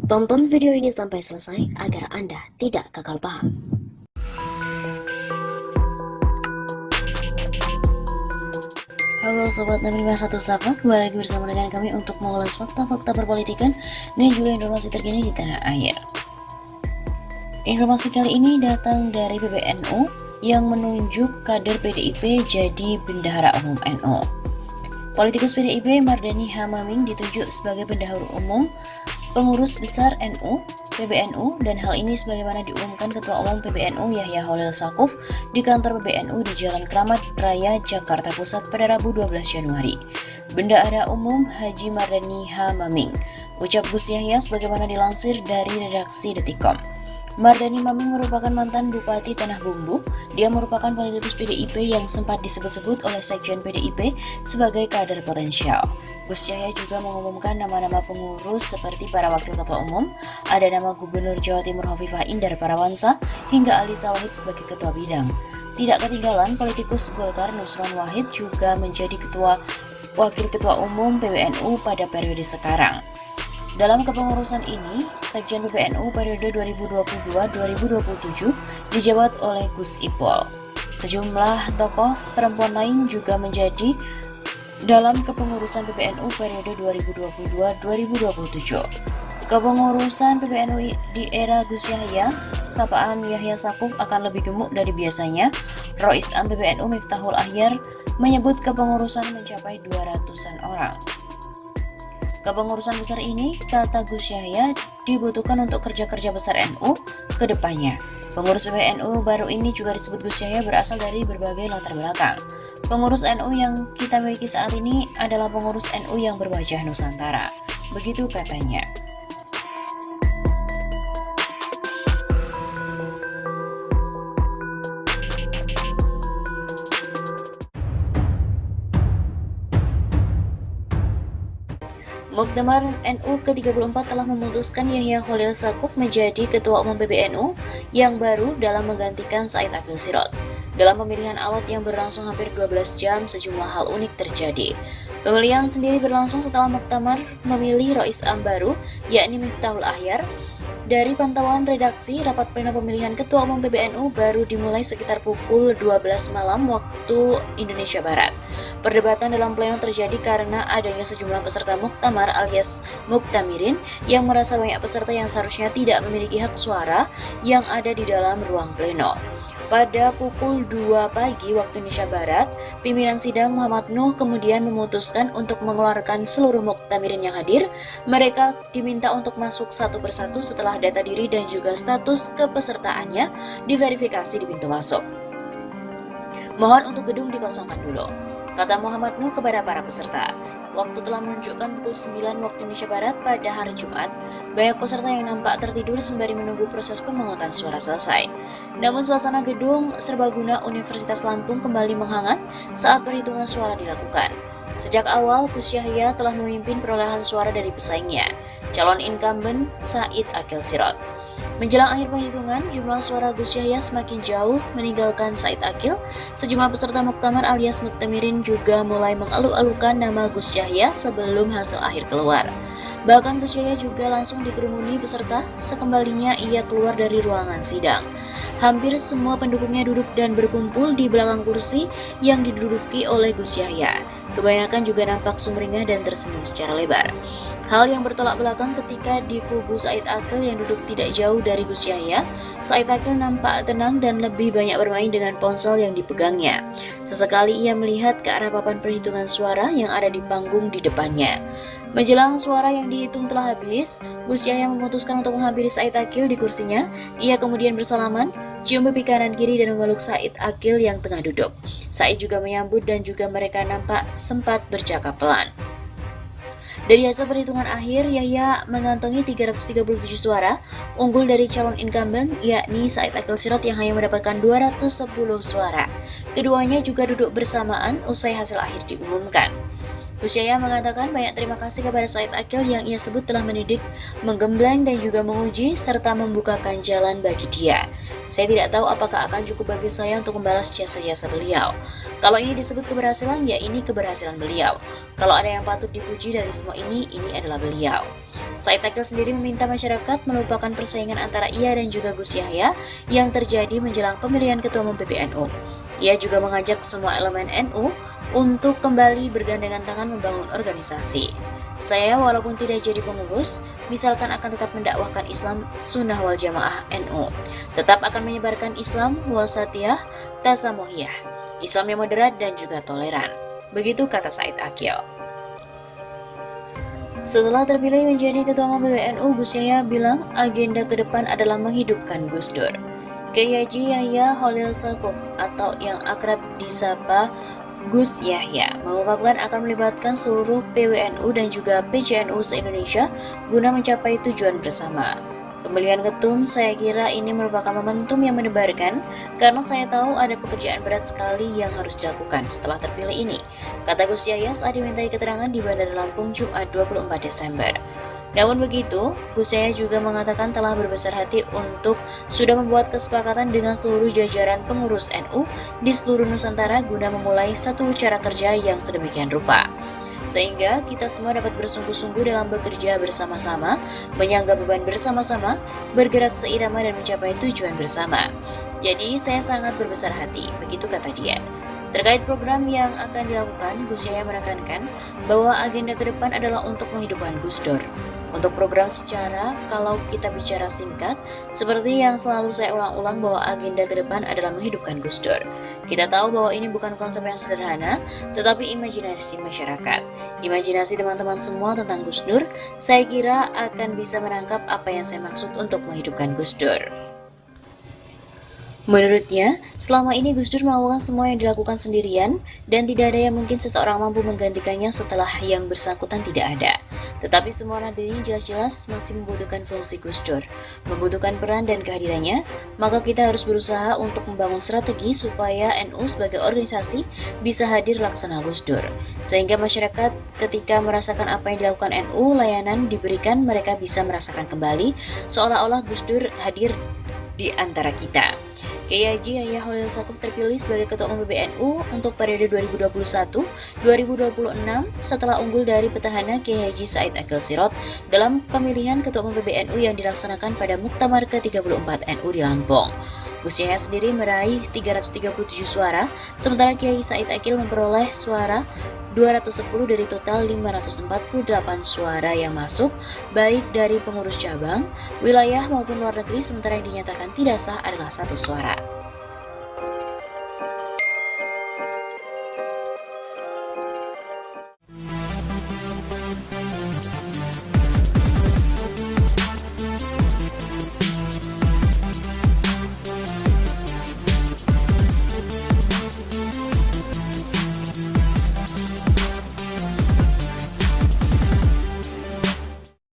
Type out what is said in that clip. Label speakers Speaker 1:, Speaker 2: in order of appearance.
Speaker 1: Tonton video ini sampai selesai agar Anda tidak gagal paham. Halo Sobat 651 Sapa, kembali lagi bersama dengan kami untuk mengulas fakta-fakta perpolitikan dan juga informasi terkini di tanah air. Informasi kali ini datang dari PBNU yang menunjuk kader PDIP jadi Bendahara Umum NU. Politikus PDIP Mardhani H. Maming ditunjuk sebagai Bendahara Umum Pengurus Besar NU, PBNU, dan hal ini sebagaimana diumumkan Ketua Umum PBNU Yahya Holil Saquf di kantor PBNU di Jalan Kramat Raya, Jakarta Pusat pada Rabu 12 Januari. Bendahara Umum Haji Mardhani H. Maming, ucap Gus Yahya sebagaimana dilansir dari redaksi Detikcom. Mardhani Maming merupakan mantan Bupati Tanah Bumbu. Dia merupakan politikus PDIP yang sempat disebut-sebut oleh Sekjen PDIP sebagai kader potensial. Gus Yahya juga mengumumkan nama-nama pengurus seperti para wakil ketua umum, ada nama Gubernur Jawa Timur Hovifah Indar Parawansa, hingga Ali Sawahid sebagai ketua bidang. Tidak ketinggalan, politikus Golkar Nusron Wahid juga menjadi wakil ketua umum PBNU pada periode sekarang. Dalam kepengurusan ini, Sekjen PBNU periode 2022-2027 dijabat oleh Gus Ipul. Sejumlah tokoh perempuan lain juga menjadi dalam kepengurusan PBNU periode 2022-2027. Kepengurusan PBNU di era Gus Yahya, sapaan Yahya Saquf akan lebih gemuk dari biasanya. Rois Am PBNU Miftahul Ahyar menyebut kepengurusan mencapai 200-an orang. Kepengurusan besar ini, kata Gus Yahya, dibutuhkan untuk kerja-kerja besar NU ke depannya. Pengurus PBNU baru ini juga disebut Gus Yahya berasal dari berbagai latar belakang. Pengurus NU yang kita miliki saat ini adalah pengurus NU yang berwajah Nusantara. Begitu katanya. Muktamar NU ke-34 telah memutuskan Yahya Holil Saquf menjadi Ketua Umum PBNU yang baru dalam menggantikan Said Akil Sirot. Dalam pemilihan awal yang berlangsung hampir 12 jam, sejumlah hal unik terjadi. Pemilihan sendiri berlangsung setelah Muktamar memilih Rois Am baru, yakni Miftahul Ahyar. Dari pantauan redaksi, rapat pleno pemilihan Ketua Umum PBNU baru dimulai sekitar pukul 12 malam waktu Indonesia Barat. Perdebatan dalam pleno terjadi karena adanya sejumlah peserta muktamar alias muktamirin yang merasa banyak peserta yang seharusnya tidak memiliki hak suara yang ada di dalam ruang pleno. Pada pukul 2 pagi waktu Indonesia Barat, pimpinan sidang Muhammad Nuh kemudian memutuskan untuk mengeluarkan seluruh muktamirin yang hadir. Mereka diminta untuk masuk satu persatu setelah data diri dan juga status kepesertaannya diverifikasi di pintu masuk. Mohon untuk gedung dikosongkan dulu, kata Muhammad Nuh kepada para peserta. Waktu telah menunjukkan pukul 9 waktu Indonesia Barat pada hari Jumat. Banyak peserta yang nampak tertidur sembari menunggu proses pemungutan suara selesai. Namun suasana gedung serbaguna Universitas Lampung kembali menghangat saat perhitungan suara dilakukan. Sejak awal, Gus Yahya telah memimpin perolehan suara dari pesaingnya, calon incumbent Said Akil Sirot. Menjelang akhir penghitungan, jumlah suara Gus Yahya semakin jauh meninggalkan Said Akil. Sejumlah peserta muktamar alias muktamirin juga mulai mengeluh-elukan nama Gus Yahya sebelum hasil akhir keluar. Bahkan Gus Yahya juga langsung dikerumuni peserta sekembalinya ia keluar dari ruangan sidang. Hampir semua pendukungnya duduk dan berkumpul di belakang kursi yang diduduki oleh Gus Yahya. Kebanyakan juga nampak sumringah dan tersenyum secara lebar. Hal yang bertolak belakang ketika di kubu Said Akil yang duduk tidak jauh dari Gus Yahya. Said Akil nampak tenang dan lebih banyak bermain dengan ponsel yang dipegangnya. Sesekali ia melihat ke arah papan perhitungan suara yang ada di panggung di depannya. Menjelang suara yang dihitung telah habis, Gus Yahya memutuskan untuk menghampiri Said Akil di kursinya. Ia kemudian bersalaman, cium pipi kanan kiri dan memeluk Said Akil yang tengah duduk. Said juga menyambut dan juga mereka nampak sempat bercakap pelan. Dari hasil perhitungan akhir, Yahya mengantongi 337 suara, unggul dari calon incumbent yakni Said Akil Sirot yang hanya mendapatkan 210 suara. Keduanya juga duduk bersamaan usai hasil akhir diumumkan. Gus Yahya mengatakan banyak terima kasih kepada Said Akil yang ia sebut telah mendidik, menggembleng dan juga menguji serta membukakan jalan bagi dia. Saya tidak tahu apakah akan cukup bagi saya untuk membalas jasa-jasa beliau. Kalau ini disebut keberhasilan, ya ini keberhasilan beliau. Kalau ada yang patut dipuji dari semua ini adalah beliau. Said Akil sendiri meminta masyarakat melupakan persaingan antara ia dan juga Gus Yahya yang terjadi menjelang pemilihan Ketua Umum PBNU. Ia juga mengajak semua elemen NU untuk kembali bergandengan tangan membangun organisasi. Saya walaupun tidak jadi pengurus, misalkan akan tetap mendakwahkan Islam Sunnah wal Jamaah NU, tetap akan menyebarkan Islam wasatiyah, tasamuhiyah, Islam yang moderat dan juga toleran. Begitu kata Said Akil. Setelah terpilih menjadi Ketua Umum PBNU, Gus Yahya bilang agenda ke depan adalah menghidupkan Gus Dur. Kiai Haji Yahya Khalil Stakuf atau yang akrab disapa Gus Yahya mengungkapkan akan melibatkan seluruh PWNU dan juga PCNU se-Indonesia guna mencapai tujuan bersama. Pemilihan ketum saya kira ini merupakan momentum yang mendebarkan karena saya tahu ada pekerjaan berat sekali yang harus dilakukan setelah terpilih ini, kata Gus Yahya saat dimintai keterangan di Bandara Lampung Jumat 24 Desember. Namun begitu, Gus Yahya juga mengatakan telah berbesar hati untuk sudah membuat kesepakatan dengan seluruh jajaran pengurus NU di seluruh Nusantara guna memulai satu cara kerja yang sedemikian rupa. Sehingga kita semua dapat bersungguh-sungguh dalam bekerja bersama-sama, menyangga beban bersama-sama, bergerak seirama dan mencapai tujuan bersama. Jadi saya sangat berbesar hati, begitu kata dia. Terkait program yang akan dilakukan, Gus Yahya menekankan bahwa agenda ke depan adalah untuk menghidupkan Gus Dur. Untuk program secara, kalau kita bicara singkat, seperti yang selalu saya ulang-ulang bahwa agenda ke depan adalah menghidupkan Gus Dur. Kita tahu bahwa ini bukan konsep yang sederhana, tetapi imajinasi masyarakat. Imajinasi teman-teman semua tentang Gus Dur, saya kira akan bisa menangkap apa yang saya maksud untuk menghidupkan Gus Dur. Menurutnya, selama ini Gus Dur melakukan semua yang dilakukan sendirian dan tidak ada yang mungkin seseorang mampu menggantikannya setelah yang bersangkutan tidak ada. Tetapi semua nadiri jelas-jelas masih membutuhkan fungsi Gus Dur, membutuhkan peran dan kehadirannya, maka kita harus berusaha untuk membangun strategi supaya NU sebagai organisasi bisa hadir laksana Gus Dur. Sehingga masyarakat ketika merasakan apa yang dilakukan NU, layanan diberikan mereka bisa merasakan kembali seolah-olah Gus Dur hadir di antara kita. Kiai Haji Yahya Khalil Stakuf terpilih sebagai Ketua Umum PBNU untuk periode 2021-2026 setelah unggul dari petahana Kiai Haji Said Akil Sirot dalam pemilihan Ketua Umum PBNU yang dilaksanakan pada Muktamar ke-34 NU di Lampung. Gus Yahya sendiri meraih 337 suara, sementara Kiai Said Akil memperoleh suara 210 dari total 548 suara yang masuk, baik dari pengurus cabang, wilayah maupun luar negeri, sementara yang dinyatakan tidak sah adalah 1 suara.